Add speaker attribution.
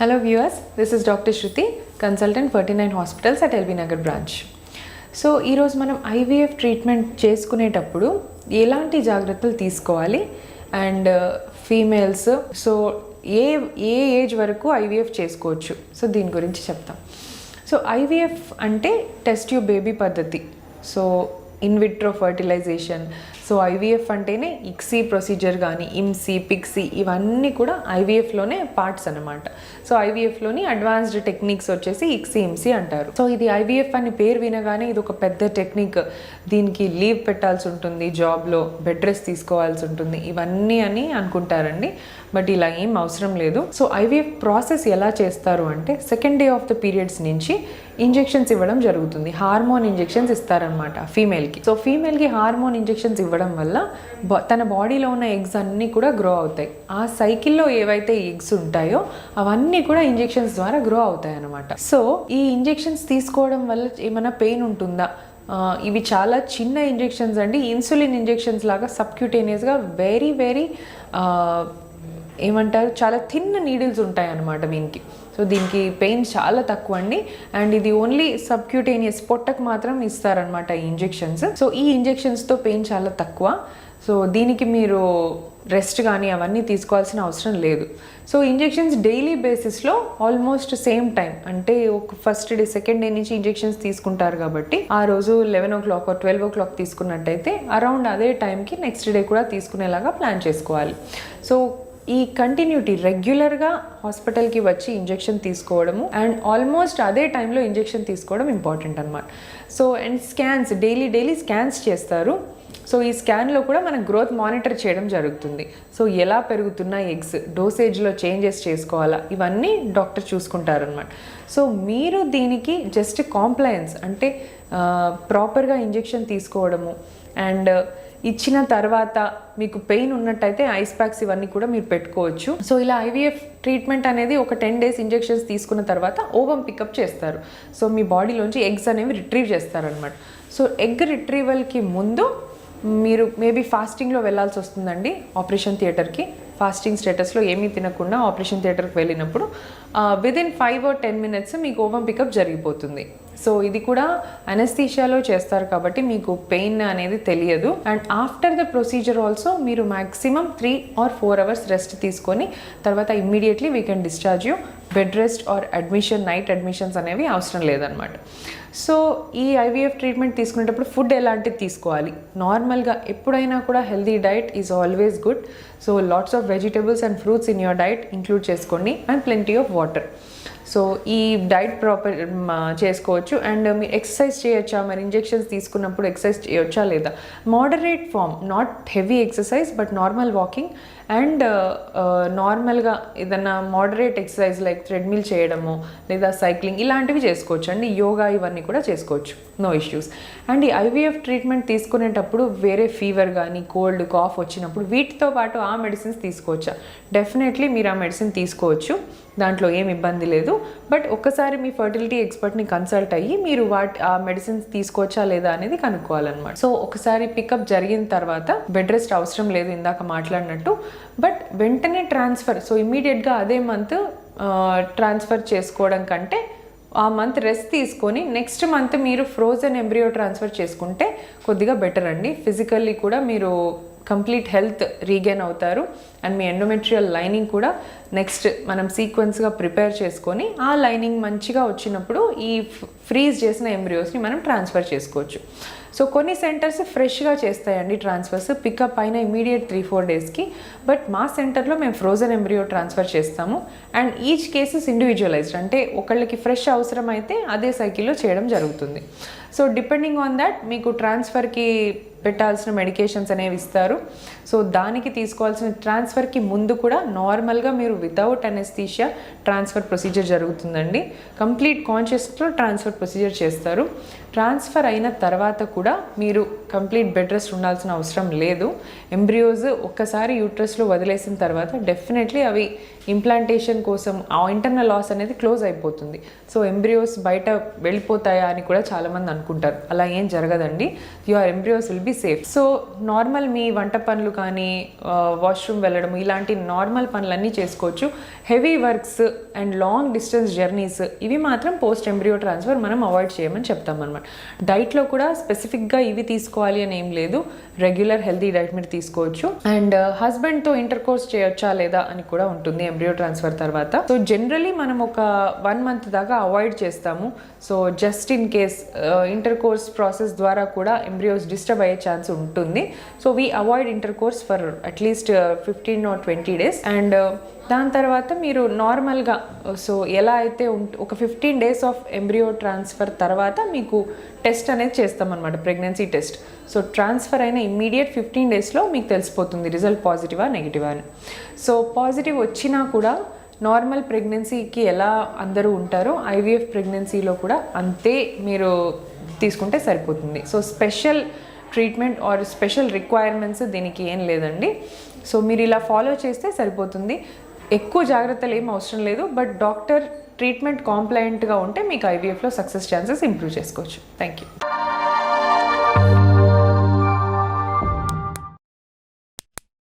Speaker 1: Hello viewers, this is Dr. Shruti, consultant 49 hospitals at LB Nagar branch. So ఈరోజు మనం IVF treatment చేసుకునేటప్పుడు ఎలాంటి జాగ్రత్తలు తీసుకోవాలి అండ్ ఫీమేల్స్ సో ఏ ఏజ్ వరకు ఐవీఎఫ్ చేసుకోవచ్చు, సో దీని గురించి చెప్తాం. సో ఐవీఎఫ్ అంటే టెస్ట్ ట్యూబ్ బేబీ పద్ధతి. So in vitro fertilization. So IVF అంటేనే ఇక్సీ ప్రొసీజర్ కానీ ఇమ్సీ పిక్సీ ఇవన్నీ కూడా ఐవీఎఫ్లోనే పార్ట్స్ అనమాట. సో ఐవీఎఫ్లోని అడ్వాన్స్డ్ టెక్నిక్స్ వచ్చేసి ఇక్సీ ఇమ్సీ అంటారు. సో ఇది ఐవీఎఫ్ అని పేరు వినగానే ఇది ఒక పెద్ద టెక్నిక్, దీనికి లీవ్ పెట్టాల్సి ఉంటుంది, జాబ్లో బెడ్ రెస్ట్ తీసుకోవాల్సి ఉంటుంది, ఇవన్నీ అని అనుకుంటారండి. బట్ ఇలా ఏం అవసరం లేదు. సో ఐవీఎఫ్ ప్రాసెస్ ఎలా చేస్తారు అంటే second day of the periods నుంచి ఇంజెక్షన్స్ ఇవ్వడం జరుగుతుంది. హార్మోన్ ఇంజెక్షన్స్ ఇస్తారనమాట ఫీమేల్కి. సో ఫీమేల్కి హార్మోన్ ఇంజెక్షన్స్ ఇవ్వడం వల్ల తన బాడీలో ఉన్న ఎగ్స్ అన్నీ కూడా గ్రో అవుతాయి. ఆ సైకిల్లో ఏవైతే ఎగ్స్ ఉంటాయో అవన్నీ కూడా ఇంజెక్షన్స్ ద్వారా గ్రో అవుతాయి అనమాట. సో ఈ ఇంజెక్షన్స్ తీసుకోవడం వల్ల ఏమైనా పెయిన్ ఉంటుందా? ఇవి చాలా చిన్న ఇంజెక్షన్స్ అండి, ఇన్సులిన్ ఇంజెక్షన్స్ లాగా సబ్క్యూటేనియస్గా వెరీ ఏమంటారు చాలా థిన్ నీడిల్స్ ఉంటాయి అన్నమాట దీనికి. సో దీనికి పెయిన్ చాలా తక్కువ అండి. అండ్ ఇది ఓన్లీ సబ్క్యూటేనియస్ పొట్టకు మాత్రం ఇస్తారనమాట ఈ ఇంజెక్షన్స్. సో ఈ ఇంజెక్షన్స్తో పెయిన్ చాలా తక్కువ. సో దీనికి మీరు రెస్ట్ కానీ అవన్నీ తీసుకోవాల్సిన అవసరం లేదు. సో ఇంజెక్షన్స్ డైలీ బేసిస్లో ఆల్మోస్ట్ సేమ్ టైం, అంటే ఒక ఫస్ట్ డే సెకండ్ డే నుంచి ఇంజెక్షన్స్ తీసుకుంటారు కాబట్టి ఆ రోజు 11 o'clock or 12 o'clock తీసుకున్నట్టయితే అరౌండ్ అదే టైంకి నెక్స్ట్ డే కూడా తీసుకునేలాగా ప్లాన్ చేసుకోవాలి. సో ఈ కంటిన్యూటీ రెగ్యులర్గా హాస్పిటల్కి వచ్చి ఇంజెక్షన్ తీసుకోవడము అండ్ ఆల్మోస్ట్ అదే టైంలో ఇంజెక్షన్ తీసుకోవడం ఇంపార్టెంట్ అనమాట. So and scans daily scans చేస్తారు. సో ఈ స్కాన్లో కూడా మనం గ్రోత్ మానిటర్ చేయడం జరుగుతుంది. సో ఎలా పెరుగుతున్న ఎగ్స్, డోసేజ్లో చేంజెస్ చేసుకోవాలా, ఇవన్నీ డాక్టర్ చూసుకుంటారనమాట. సో మీరు దీనికి జస్ట్ కాంప్లయన్స్ అంటే ప్రాపర్గా ఇంజెక్షన్ తీసుకోవడము అండ్ ఇచ్చిన తర్వాత మీకు పెయిన్ ఉన్నట్టయితే ఐస్ ప్యాక్స్ ఇవన్నీ కూడా మీరు పెట్టుకోవచ్చు. సో ఇలా ఐవీఎఫ్ ట్రీట్మెంట్ అనేది ఒక 10 days ఇంజెక్షన్స్ తీసుకున్న తర్వాత ఓవం పికప్ చేస్తారు. సో మీ బాడీలోంచి ఎగ్స్ అనేవి రిట్రీవ్ చేస్తారనమాట. సో ఎగ్ రిట్రీవల్కి ముందు మీరు మేబీ ఫాస్టింగ్లో వెళ్ళాల్సి వస్తుందండి ఆపరేషన్ థియేటర్కి. ఫాస్టింగ్ స్టేటస్లో ఏమీ తినకుండా ఆపరేషన్ థియేటర్కి వెళ్ళినప్పుడు విదిన్ 5 or 10 minutes మీకు ఓవం పికప్ జరిగిపోతుంది. సో ఇది కూడా అనెస్థీషియాలో చేస్తారు కాబట్టి మీకు పెయిన్ అనేది తెలియదు. And after the procedure also మీరు మ్యాక్సిమం 3 or 4 hours రెస్ట్ తీసుకొని తర్వాత immediately we can discharge you. Bed rest or admission, night admissions అనేవి అవసరం లేదనమాట. సో ఈ ఐవీఎఫ్ ట్రీట్మెంట్ తీసుకునేటప్పుడు ఫుడ్ ఎలాంటిది తీసుకోవాలి? నార్మల్గా ఎప్పుడైనా కూడా healthy diet is always good. So lots of vegetables and fruits in your diet include చేసుకోండి and plenty of water. So ఈ డైట్ ప్రాపర్ చేసుకోవచ్చు. అండ్ మీరు ఎక్సర్సైజ్ చేయొచ్చా? మరి ఇంజెక్షన్స్ తీసుకున్నప్పుడు ఎక్సర్సైజ్ చేయొచ్చా లేదా? Moderate form, not heavy exercise but normal walking and నార్మల్గా ఏదన్నా మోడరేట్ ఎక్సర్సైజ్ లైక్ థ్రెడ్మిల్ చేయడము లేదా సైక్లింగ్ ఇలాంటివి చేసుకోవచ్చు అండి. యోగా ఇవన్నీ కూడా చేసుకోవచ్చు, నో ఇష్యూస్. అండ్ ఈ ఐవీఎఫ్ ట్రీట్మెంట్ తీసుకునేటప్పుడు వేరే ఫీవర్ కానీ కోల్డ్ కాఫ్ వచ్చినప్పుడు వీటితో పాటు ఆ మెడిసిన్స్ తీసుకోవచ్చా? డెఫినెట్లీ మీరు ఆ మెడిసిన్ తీసుకోవచ్చు, దాంట్లో ఏం ఇబ్బంది లేదు. బట్ ఒక్కసారి మీ ఫర్టిలిటీ ఎక్స్పర్ట్ని కన్సల్ట్ అయ్యి మీరు ఆ మెడిసిన్స్ తీసుకోవచ్చా లేదా అనేది కనుక్కోవాలన్నమాట. సో ఒకసారి పికప్ జరిగిన తర్వాత బెడ్ రెస్ట్ అవసరం లేదు ఇందాక మాట్లాడినట్టు. బట్ వెంటనే ట్రాన్స్ఫర్, సో ఇమ్మీడియట్గా అదే మంత్ ట్రాన్స్ఫర్ చేసుకోవడం కంటే ఆ మంత్ రెస్ట్ తీసుకొని నెక్స్ట్ మంత్ మీరు ఫ్రోజన్ ఎంబ్రియో ట్రాన్స్ఫర్ చేసుకుంటే కొద్దిగా బెటర్ అండి. ఫిజికల్లీ కూడా మీరు కంప్లీట్ హెల్త్ రీగైన్ అవుతారు. అండ్ మీ ఎండోమెట్రియల్ లైనింగ్ కూడా నెక్స్ట్ మనం సీక్వెన్స్గా ప్రిపేర్ చేసుకొని ఆ లైనింగ్ మంచిగా వచ్చినప్పుడు ఈ ఫ్రీజ్ చేసిన ఎంబ్రియోస్ని మనం ట్రాన్స్ఫర్ చేసుకోవచ్చు. సో కొన్ని సెంటర్స్ ఫ్రెష్గా చేస్తాయండి ట్రాన్స్ఫర్స్, పికప్ అయిన ఇమీడియట్ 3-4 daysకి. బట్ మా సెంటర్లో మేము ఫ్రోజన్ ఎంబ్రియో ట్రాన్స్ఫర్ చేస్తాము. అండ్ ఈచ్ కేసెస్ ఇండివిజువలైజ్డ్, అంటే ఒకళ్ళకి ఫ్రెష్ అవసరం అయితే అదే సైకిల్లో చేయడం జరుగుతుంది. సో డిపెండింగ్ ఆన్ దాట్ మీకు ట్రాన్స్ఫర్కి పెట్టాల్సిన మెడికేషన్స్ అనేవి ఇస్తారు. సో దానికి తీసుకోవాల్సిన ట్రాన్స్ఫర్కి ముందు కూడా నార్మల్గా మీరు వితౌట్ అనెస్థీషియా ట్రాన్స్ఫర్ ప్రొసీజర్ జరుగుతుందండి. కంప్లీట్ కాన్షియస్లో ట్రాన్స్ఫర్ ప్రొసీజర్ చేస్తారు. ట్రాన్స్ఫర్ అయిన తర్వాత కూడా మీరు కంప్లీట్ బెడ్ రెస్ట్ ఉండాల్సిన అవసరం లేదు. ఎంబ్రియోస్ ఒక్కసారి యూట్రస్లో వదిలేసిన తర్వాత డెఫినెట్లీ అవి ఇంప్లాంటేషన్ కోసం ఆ ఇంటర్నల్ లాస్ అనేది క్లోజ్ అయిపోతుంది. సో ఎంబ్రియోస్ బయట వెళ్ళిపోతాయా అని కూడా చాలామంది అనుకుంటారు. అలా ఏం జరగదండి. Your embryos will be safe. So normal మీ వంట పనులు కానీ వాష్రూమ్ వెళ్ళడం ఇలాంటి నార్మల్ పనులన్నీ చేసుకోవచ్చు. Heavy works and long distance journeys ఇవి మాత్రం పోస్ట్ ఎంబ్రియో ట్రాన్స్ఫర్ మనం అవాయిడ్ చేయమని చెప్తాం అనమాట. డైట్లో కూడా స్పెసిఫిక్గా ఇవి తీసుకోవాలి అని ఏం లేదు. రెగ్యులర్ హెల్తీ డైట్ మీరు తీసుకోవచ్చు. అండ్ హస్బెండ్తో ఇంటర్ కోర్స్ చేయొచ్చా లేదా అని కూడా ఉంటుంది ఎంబ్రియో ట్రాన్స్ఫర్ తర్వాత. సో జనరలీ మనం ఒక 1 month దాకా అవాయిడ్ చేస్తాము. So just in case inter course process ద్వారా కూడా ఎంబ్రియోస్ డిస్టర్బ్ అయ్యే ఛాన్స్ ఉంటుంది. So we avoid inter course for at least 15 or 20 days. And దాని తర్వాత మీరు నార్మల్గా సో ఎలా అయితే ఒక 15 days ఆఫ్ ఎంబ్రియో ట్రాన్స్ఫర్ తర్వాత మీకు టెస్ట్ అనేది చేస్తామన్నమాట, ప్రెగ్నెన్సీ టెస్ట్. సో ట్రాన్స్ఫర్ అయిన ఇమ్మీడియట్ 15 daysలో మీకు తెలిసిపోతుంది రిజల్ట్ పాజిటివా నెగిటివా అని. సో పాజిటివ్ వచ్చినా కూడా నార్మల్ ప్రెగ్నెన్సీకి ఎలా అందరూ ఉంటారో ఐవీఎఫ్ ప్రెగ్నెన్సీలో కూడా అంతే మీరు తీసుకుంటే సరిపోతుంది. So special treatment are special requirements దీనికి ఏం లేదండి. సో మీరు ఇలా ఫాలో చేస్తే సరిపోతుంది. ఎక్కువ జాగ్రత్తలు ఏం అవసరం లేదు. బట్ డాక్టర్ ట్రీట్మెంట్ కాంప్లైంట్గా ఉంటే మీకు ఐవీఎఫ్లో సక్సెస్ ఛాన్సెస్ ఇంప్రూవ్ చేసుకోవచ్చు. Thank you.